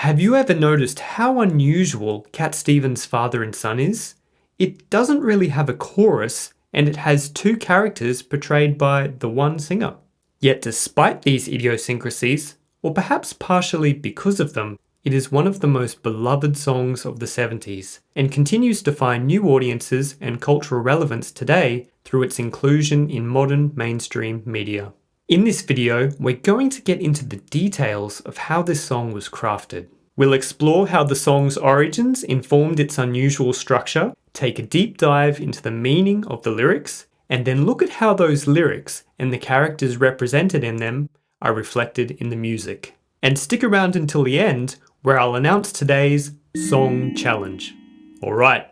Have you ever noticed how unusual Cat Stevens' Father and Son is? It doesn't really have a chorus, and it has two characters portrayed by the one singer. Yet despite these idiosyncrasies, or perhaps partially because of them, it is one of the most beloved songs of the 70s, and continues to find new audiences and cultural relevance today through its inclusion in modern mainstream media. In this video, we're going to get into the details of how this song was crafted. We'll explore how the song's origins informed its unusual structure, take a deep dive into the meaning of the lyrics, and then look at how those lyrics and the characters represented in them are reflected in the music. And stick around until the end, where I'll announce today's Song Challenge. Alright,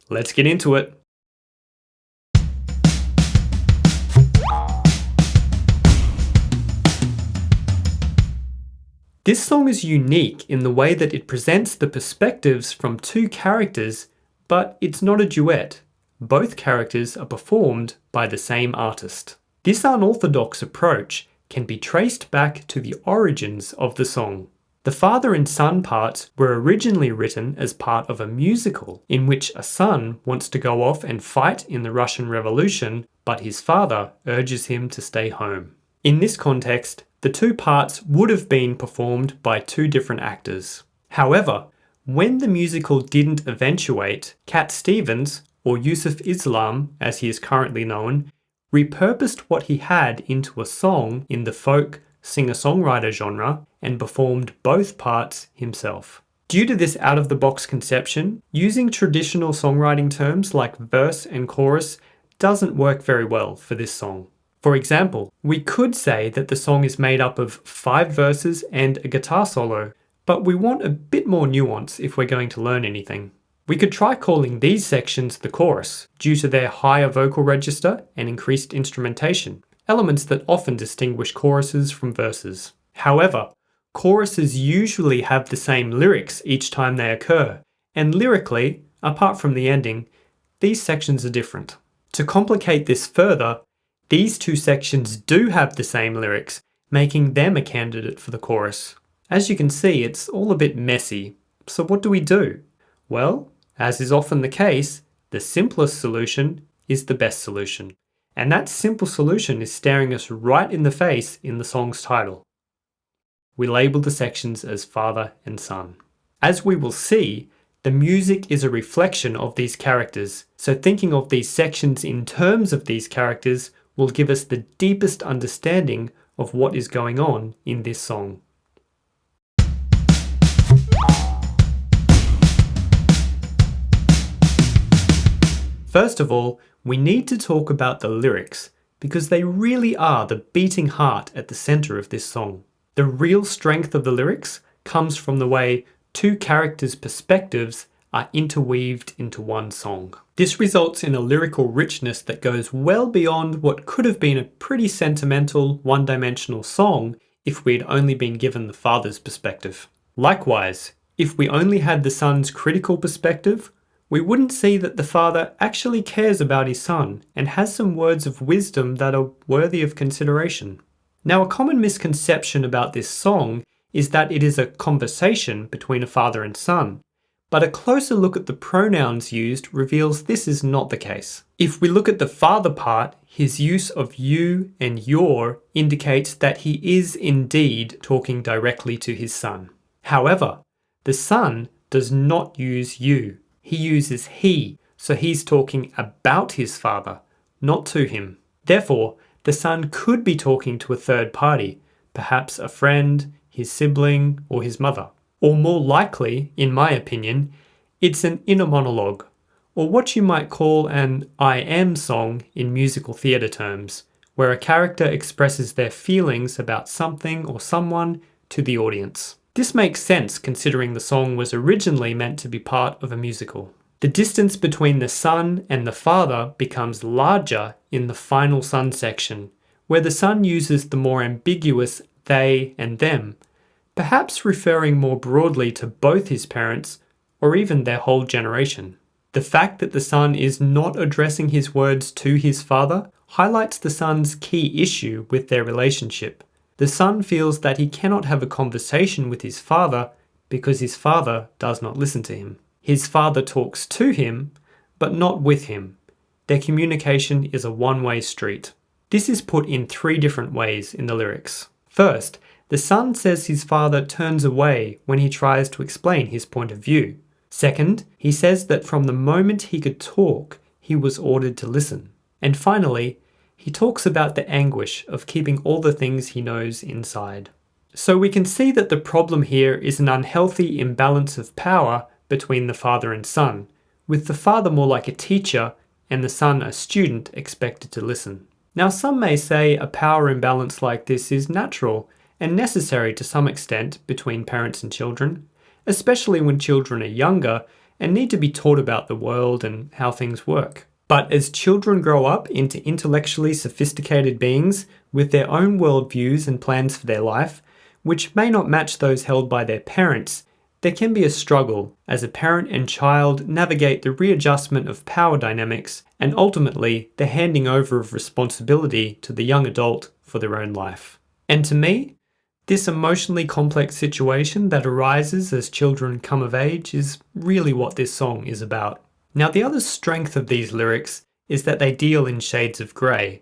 let's get into it. This song is unique in the way that it presents the perspectives from two characters, but it's not a duet. Both characters are performed by the same artist. This unorthodox approach can be traced back to the origins of the song. The father and son parts were originally written as part of a musical in which a son wants to go off and fight in the Russian Revolution, but his father urges him to stay home. In this context, the two parts would have been performed by two different actors. However, when the musical didn't eventuate, Cat Stevens, or Yusuf Islam as he is currently known, repurposed what he had into a song in the folk singer-songwriter genre and performed both parts himself. Due to this out-of-the-box conception, using traditional songwriting terms like verse and chorus doesn't work very well for this song. For example, we could say that the song is made up of 5 verses and a guitar solo, but we want a bit more nuance if we're going to learn anything. We could try calling these sections the chorus, due to their higher vocal register and increased instrumentation, elements that often distinguish choruses from verses. However, choruses usually have the same lyrics each time they occur, and lyrically, apart from the ending, these sections are different. To complicate this further, these two sections do have the same lyrics, making them a candidate for the chorus. As you can see, it's all a bit messy. So what do we do? Well, as is often the case, the simplest solution is the best solution. And that simple solution is staring us right in the face in the song's title. We label the sections as father and son. As we will see, the music is a reflection of these characters, so thinking of these sections in terms of these characters will give us the deepest understanding of what is going on in this song. First of all, we need to talk about the lyrics, because they really are the beating heart at the center of this song. The real strength of the lyrics comes from the way two characters' perspectives are interweaved into one song. This results in a lyrical richness that goes well beyond what could have been a pretty sentimental, one-dimensional song if we'd only been given the father's perspective. Likewise, if we only had the son's critical perspective, we wouldn't see that the father actually cares about his son and has some words of wisdom that are worthy of consideration. Now, a common misconception about this song is that it is a conversation between a father and son, but a closer look at the pronouns used reveals this is not the case. If we look at the father part, his use of you and your indicates that he is indeed talking directly to his son. However, the son does not use you. He uses he, so he's talking about his father, not to him. Therefore, the son could be talking to a third party, perhaps a friend, his sibling, or his mother. Or more likely, in my opinion, it's an inner monologue, or what you might call an I am song in musical theatre terms, where a character expresses their feelings about something or someone to the audience. This makes sense considering the song was originally meant to be part of a musical. The distance between the son and the father becomes larger in the final son section, where the son uses the more ambiguous they and them, perhaps referring more broadly to both his parents or even their whole generation. The fact that the son is not addressing his words to his father highlights the son's key issue with their relationship. The son feels that he cannot have a conversation with his father because his father does not listen to him. His father talks to him, but not with him. Their communication is a one-way street. This is put in 3 different ways in the lyrics. First, the son says his father turns away when he tries to explain his point of view. Second, he says that from the moment he could talk, he was ordered to listen. And finally, he talks about the anguish of keeping all the things he knows inside. So we can see that the problem here is an unhealthy imbalance of power between the father and son, with the father more like a teacher and the son a student expected to listen. Now, some may say a power imbalance like this is natural and necessary to some extent between parents and children, especially when children are younger and need to be taught about the world and how things work. But as children grow up into intellectually sophisticated beings with their own worldviews and plans for their life, which may not match those held by their parents, there can be a struggle as a parent and child navigate the readjustment of power dynamics and ultimately the handing over of responsibility to the young adult for their own life. And to me, this emotionally complex situation that arises as children come of age is really what this song is about. Now, the other strength of these lyrics is that they deal in shades of grey.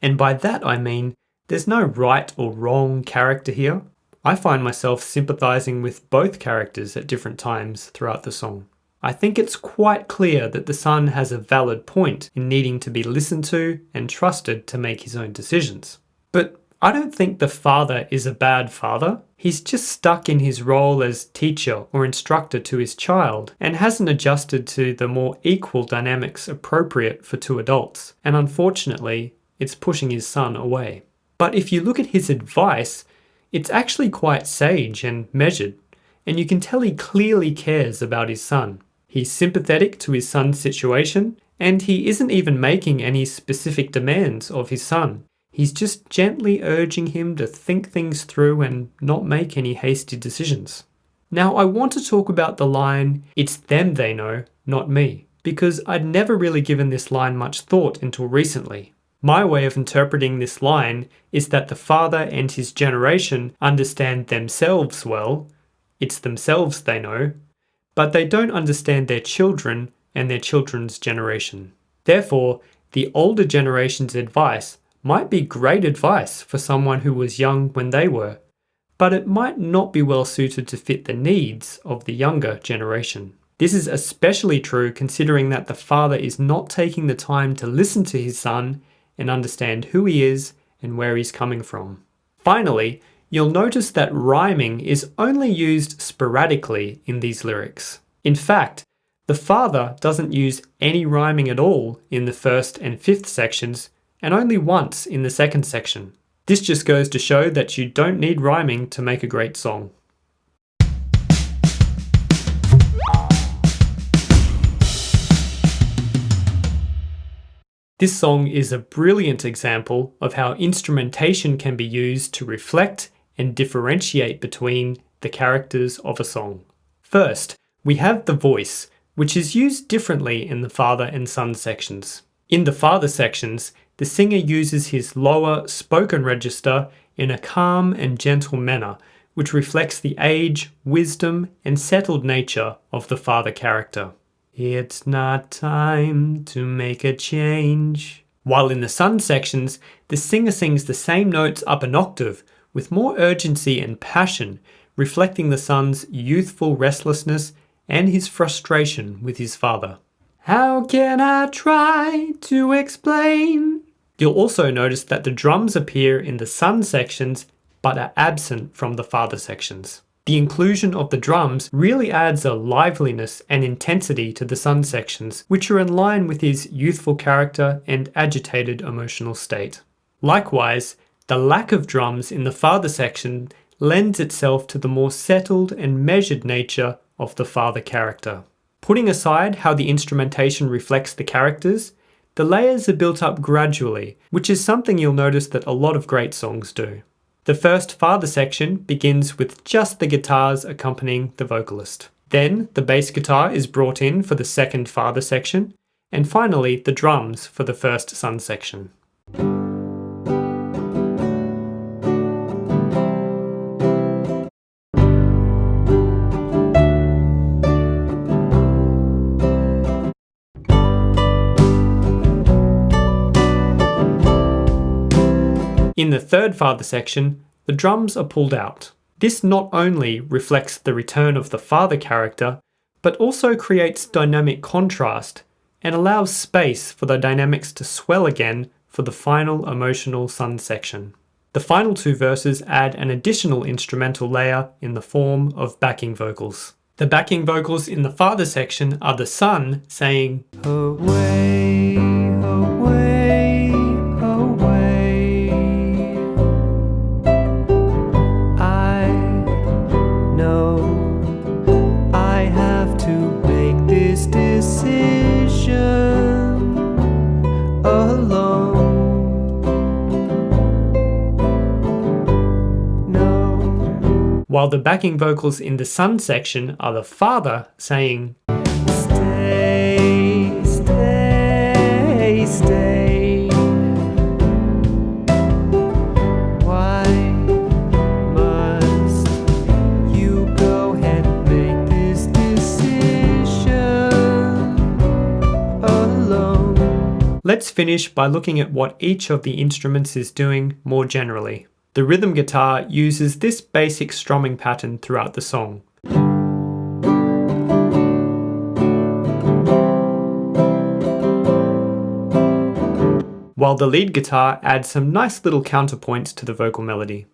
And by that I mean, there's no right or wrong character here. I find myself sympathising with both characters at different times throughout the song. I think it's quite clear that the son has a valid point in needing to be listened to and trusted to make his own decisions. But I don't think the father is a bad father. He's just stuck in his role as teacher or instructor to his child and hasn't adjusted to the more equal dynamics appropriate for 2 adults. And unfortunately, it's pushing his son away. But if you look at his advice, it's actually quite sage and measured, and you can tell he clearly cares about his son. He's sympathetic to his son's situation, and he isn't even making any specific demands of his son. He's just gently urging him to think things through and not make any hasty decisions. Now, I want to talk about the line, "It's them they know, not me," because I'd never really given this line much thought until recently. My way of interpreting this line is that the father and his generation understand themselves well, it's themselves they know, but they don't understand their children and their children's generation. Therefore, the older generation's advice might be great advice for someone who was young when they were, but it might not be well suited to fit the needs of the younger generation. This is especially true considering that the father is not taking the time to listen to his son and understand who he is and where he's coming from. Finally, you'll notice that rhyming is only used sporadically in these lyrics. In fact, the father doesn't use any rhyming at all in the 1st and 5th sections, and only once in the 2nd section. This just goes to show that you don't need rhyming to make a great song. This song is a brilliant example of how instrumentation can be used to reflect and differentiate between the characters of a song. First, we have the voice, which is used differently in the father and son sections. In the father sections, the singer uses his lower spoken register in a calm and gentle manner, which reflects the age, wisdom, and settled nature of the father character. It's not time to make a change. While in the son sections, the singer sings the same notes up an octave with more urgency and passion, reflecting the son's youthful restlessness and his frustration with his father. How can I try to explain? You'll also notice that the drums appear in the son sections but are absent from the father sections. The inclusion of the drums really adds a liveliness and intensity to the son sections, which are in line with his youthful character and agitated emotional state. Likewise, the lack of drums in the father section lends itself to the more settled and measured nature of the father character. Putting aside how the instrumentation reflects the characters, the layers are built up gradually, which is something you'll notice that a lot of great songs do. The first father section begins with just the guitars accompanying the vocalist. Then the bass guitar is brought in for the second father section, and finally the drums for the first son section. In the third father section, the drums are pulled out. This not only reflects the return of the father character, but also creates dynamic contrast and allows space for the dynamics to swell again for the final emotional son section. The final two verses add an additional instrumental layer in the form of backing vocals. The backing vocals in the father section are the son saying, "Away, away, away. I know I have to make this decision alone. No." While the backing vocals in the son section are the father saying, "Stay, stay, stay. Why must you go and make this decision alone?" Let's finish by looking at what each of the instruments is doing more generally. The rhythm guitar uses this basic strumming pattern throughout the song. While the lead guitar adds some nice little counterpoints to the vocal melody.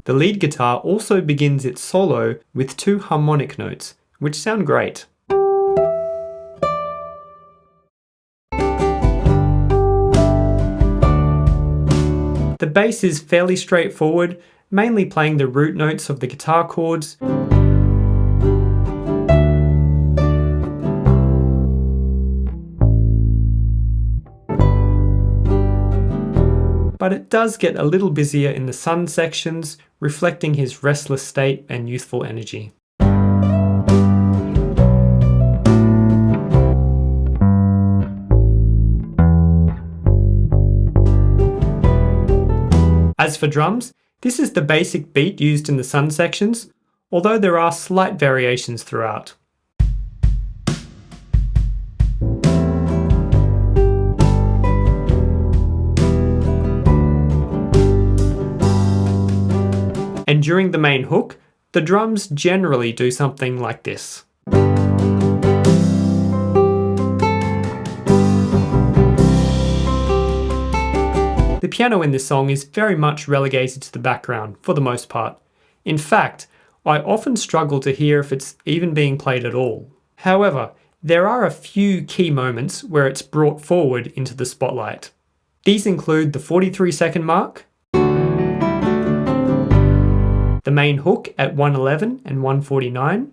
The lead guitar also begins its solo with two harmonic notes, which sound great. The bass is fairly straightforward, mainly playing the root notes of the guitar chords. But it does get a little busier in the son sections, reflecting his restless state and youthful energy. As for drums, this is the basic beat used in the son sections, although there are slight variations throughout. And during the main hook, the drums generally do something like this. The piano in this song is very much relegated to the background, for the most part. In fact, I often struggle to hear if it's even being played at all. However, there are a few key moments where it's brought forward into the spotlight. These include the 43-second mark, the main hook at 1:11 and 1:49,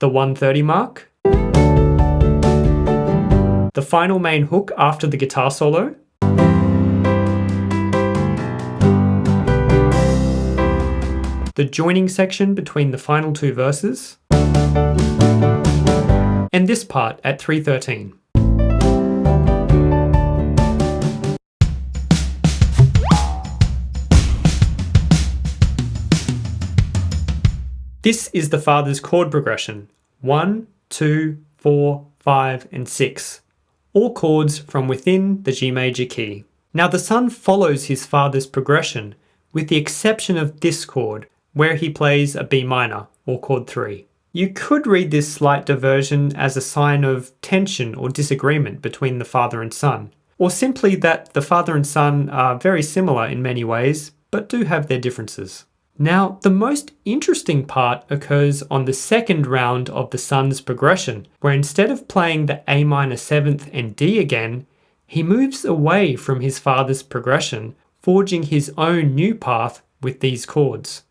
the 1:30 mark, the final main hook after the guitar solo, the joining section between the final two verses, and this part at 3:13. This is the father's chord progression, 1, 2, 4, 5, and 6. All chords from within the G major key. Now the son follows his father's progression, with the exception of this chord, where he plays a B minor, or chord 3. You could read this slight diversion as a sign of tension or disagreement between the father and son, or simply that the father and son are very similar in many ways, but do have their differences. Now, the most interesting part occurs on the second round of the son's progression, where instead of playing the A minor 7th and D again, he moves away from his father's progression, forging his own new path with these chords.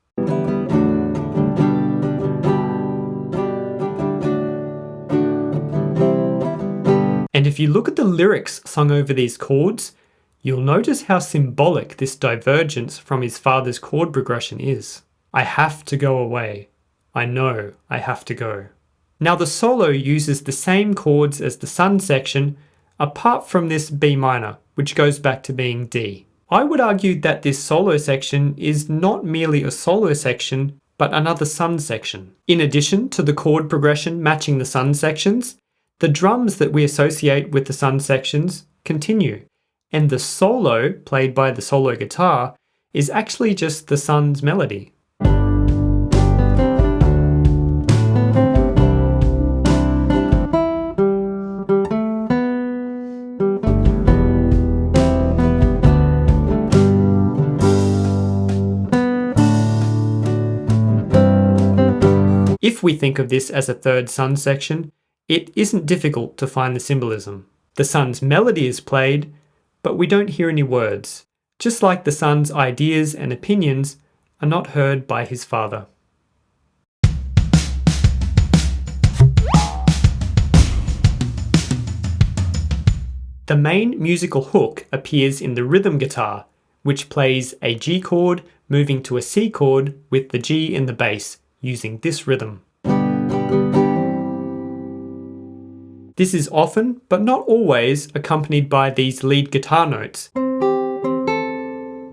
And if you look at the lyrics sung over these chords, you'll notice how symbolic this divergence from his father's chord progression is. I have to go away. I know I have to go. Now the solo uses the same chords as the son section, apart from this B minor, which goes back to being D. I would argue that this solo section is not merely a solo section, but another sun section. In addition to the chord progression matching the sun sections, the drums that we associate with the sun sections continue, and the solo played by the solo guitar is actually just the sun's melody. If we think of this as a third sun section, it isn't difficult to find the symbolism. The sun's melody is played, but we don't hear any words, just like the sun's ideas and opinions are not heard by his father. The main musical hook appears in the rhythm guitar, which plays a G chord moving to a C chord with the G in the bass, using this rhythm. This is often, but not always, accompanied by these lead guitar notes.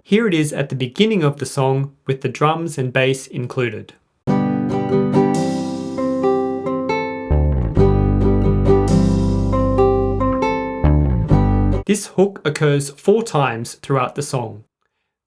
Here it is at the beginning of the song with the drums and bass included. This hook occurs 4 times throughout the song.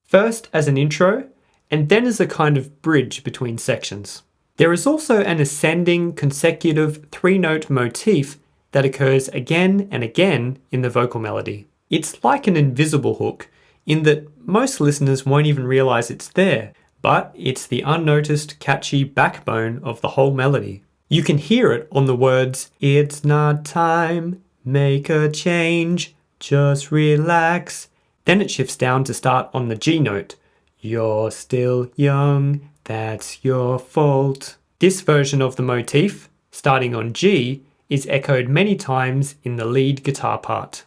First as an intro, and then as a kind of bridge between sections. There is also an ascending consecutive 3-note motif that occurs again and again in the vocal melody. It's like an invisible hook in that most listeners won't even realize it's there, but it's the unnoticed catchy backbone of the whole melody. You can hear it on the words, "It's not time, make a change, just relax." Then it shifts down to start on the G note. "You're still young, that's your fault." This version of the motif, starting on G, is echoed many times in the lead guitar part.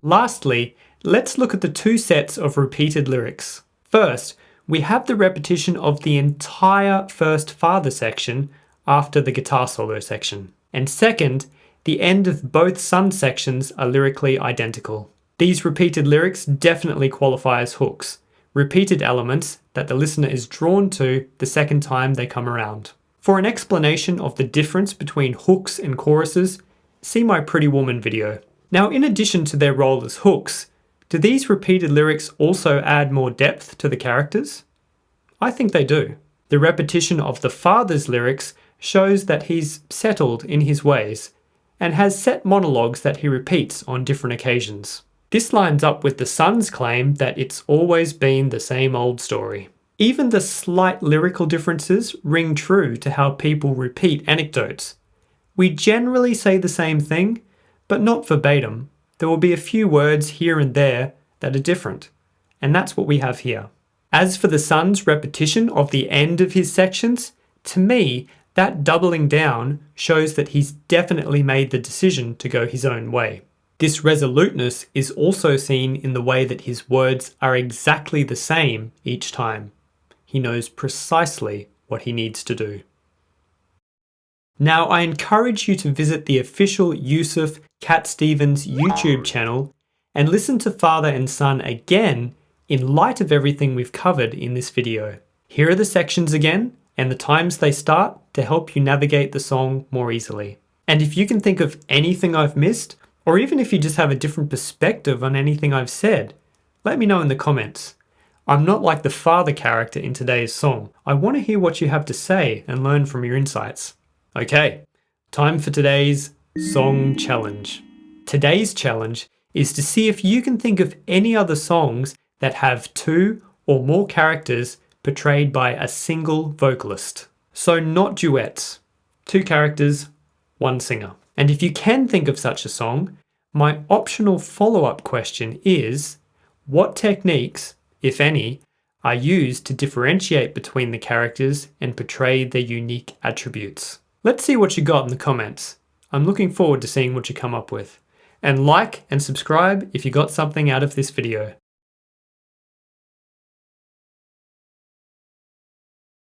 Lastly, let's look at the 2 sets of repeated lyrics. First, we have the repetition of the entire first father section after the guitar solo section. And second, the end of both sun sections are lyrically identical. These repeated lyrics definitely qualify as hooks, repeated elements that the listener is drawn to the second time they come around. For an explanation of the difference between hooks and choruses, see my Pretty Woman video. Now, in addition to their role as hooks, do these repeated lyrics also add more depth to the characters? I think they do. The repetition of the father's lyrics shows that he's settled in his ways and has set monologues that he repeats on different occasions. This lines up with the son's claim that it's always been the same old story. Even the slight lyrical differences ring true to how people repeat anecdotes. We generally say the same thing, but not verbatim. There will be a few words here and there that are different, and that's what we have here. As for the son's repetition of the end of his sections, to me, that doubling down shows that he's definitely made the decision to go his own way. This resoluteness is also seen in the way that his words are exactly the same each time. He knows precisely what he needs to do. Now, I encourage you to visit the official Yusuf Cat Stevens YouTube channel and listen to Father and Son again in light of everything we've covered in this video. Here are the sections again and the times they start to help you navigate the song more easily. And if you can think of anything I've missed, or even if you just have a different perspective on anything I've said, let me know in the comments. I'm not like the father character in today's song. I want to hear what you have to say and learn from your insights. Okay, time for today's song challenge. Today's challenge is to see if you can think of any other songs that have 2 or more characters portrayed by a single vocalist. So not duets, 2 characters, 1 singer. And if you can think of such a song, my optional follow-up question is, what techniques, if any, are used to differentiate between the characters and portray their unique attributes? Let's see what you got in the comments. I'm looking forward to seeing what you come up with. And like and subscribe if you got something out of this video.